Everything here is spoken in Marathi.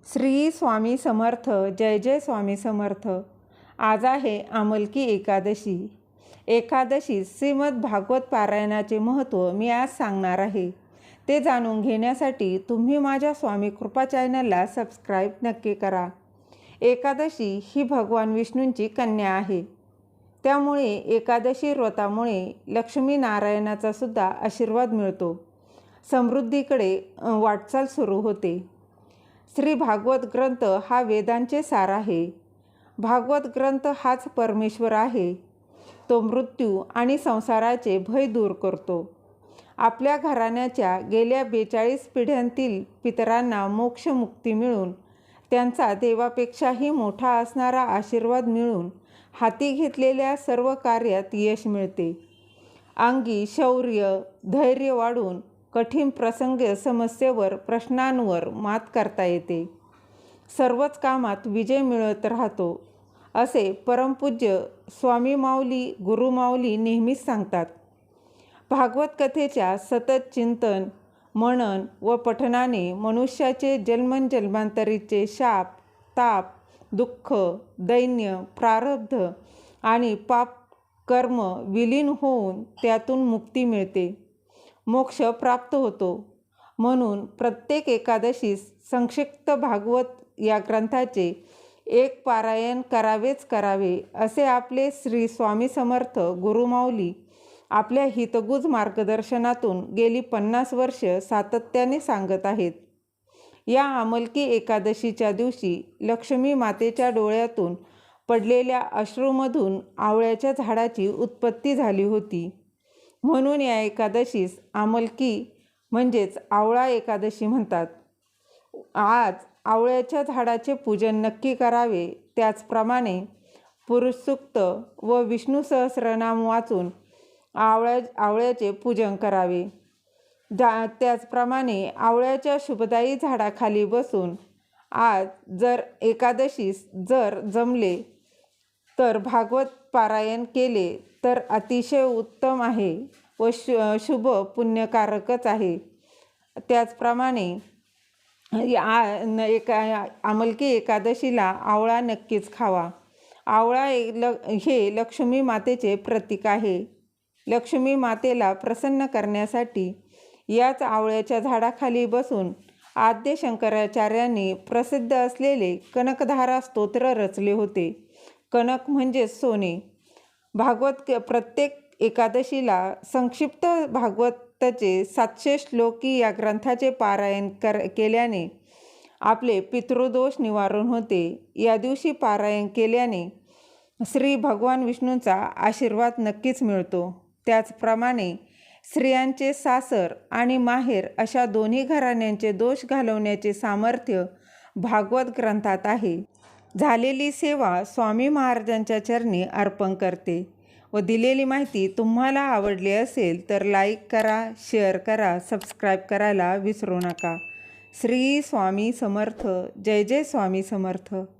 श्री स्वामी समर्थ. जय जय स्वामी समर्थ. आज आहे आमलकी एकादशी. एकादशी श्रीमद भागवत पारायणाचे महत्त्व मी आज सांगणार आहे. ते जाणून घेण्यासाठी तुम्ही माझ्या स्वामी कृपा चॅनलला सबस्क्राईब नक्की करा. एकादशी ही भगवान विष्णूंची कन्या आहे. त्यामुळे एकादशी व्रतामुळे लक्ष्मी नारायणाचा सुद्धा आशीर्वाद मिळतो. समृद्धीकडे वाटचाल सुरू होते. श्री भागवत ग्रंथ हा वेदांचे सार आहे. भागवत ग्रंथ हाच परमेश्वर आहे. तो मृत्यू आणि संसाराचे भय दूर करतो. आपल्या घराण्याच्या गेल्या 42 पिढ्यांतील पितरांना मोक्षमुक्ती मिळून त्यांचा देवापेक्षाही मोठा असणारा आशीर्वाद मिळून हाती घेतलेल्या सर्व कार्यात यश मिळते. अंगी शौर्य धैर्य वाढून कठीण प्रसंग समस्येवर प्रश्नांवर मात करता येते. सर्वच कामात विजय मिळत राहतो असे परमपूज्य स्वामी माऊली गुरु माऊली नेहमीच सांगतात. भागवत कथेच्या सतत चिंतन मनन व पठनाने मनुष्याचे जन्मजन्मांतरीचे शाप ताप दुःख दैन्य प्रारब्ध आणि पाप कर्म विलीन होऊन त्यातून मुक्ती मिळते. मोक्ष प्राप्त होतो. म्हणून प्रत्येक एकादशीस संक्षिप्त भागवत या ग्रंथाचे एक पारायण करावेच करावे असे आपले श्री स्वामी समर्थ गुरुमाऊली आपल्या हितगुज मार्गदर्शनातून गेली 50 वर्ष सातत्याने सांगत आहेत. या आमलकी एकादशीच्या दिवशी लक्ष्मी मातेच्या डोळ्यातून पडलेल्या अश्रूमधून आवळ्याच्या झाडाची उत्पत्ती झाली होती. म्हणून या एकादशीस आमलकी म्हणजेच आवळा एकादशी म्हणतात. आज आवळ्याच्या झाडाचे पूजन नक्की करावे. त्याचप्रमाणे पुरुषसूक्त व विष्णू सहस्रनाम वाचून आवळ्याचे पूजन करावे. त्याचप्रमाणे आवळ्याच्या शुभदायी झाडाखाली बसून आज जर एकादशीस जर जमले तर भागवत पारायण केले तर अतिशय उत्तम आहे व शुभ पुण्यकारकच आहे. त्याचप्रमाणे आमलकी एकादशीला आवळा नक्कीच खावा. आवळा हे लक्ष्मी मातेचे प्रतीक आहे. लक्ष्मी मातेला प्रसन्न करण्यासाठी याच आवळ्याच्या झाडाखाली बसून आद्य शंकराचार्यांनी प्रसिद्ध असलेले कनकधारा स्तोत्र रचले होते. कनक म्हणजे सोने. प्रत्येक एकादशीला संक्षिप्त भागवताचे 700 श्लोकी या ग्रंथाचे पारायण केल्याने आपले पितृदोष निवारण होते. या दिवशी पारायण केल्याने श्री भगवान विष्णूंचा आशीर्वाद नक्कीच मिळतो. त्याचप्रमाणे स्त्रियांचे सासर आणि माहेर अशा दोन्ही घराण्यांचे दोष घालवण्याचे सामर्थ्य भागवत ग्रंथात आहे. झालेली सेवा स्वामी महाराजांच्या चरणी अर्पण करते. व दिलेली माहिती तुम्हाला आवडली असेल तर लाईक करा, शेअर करा, सबस्क्राईब करायला विसरू नका. श्री स्वामी समर्थ. जय जय स्वामी समर्थ.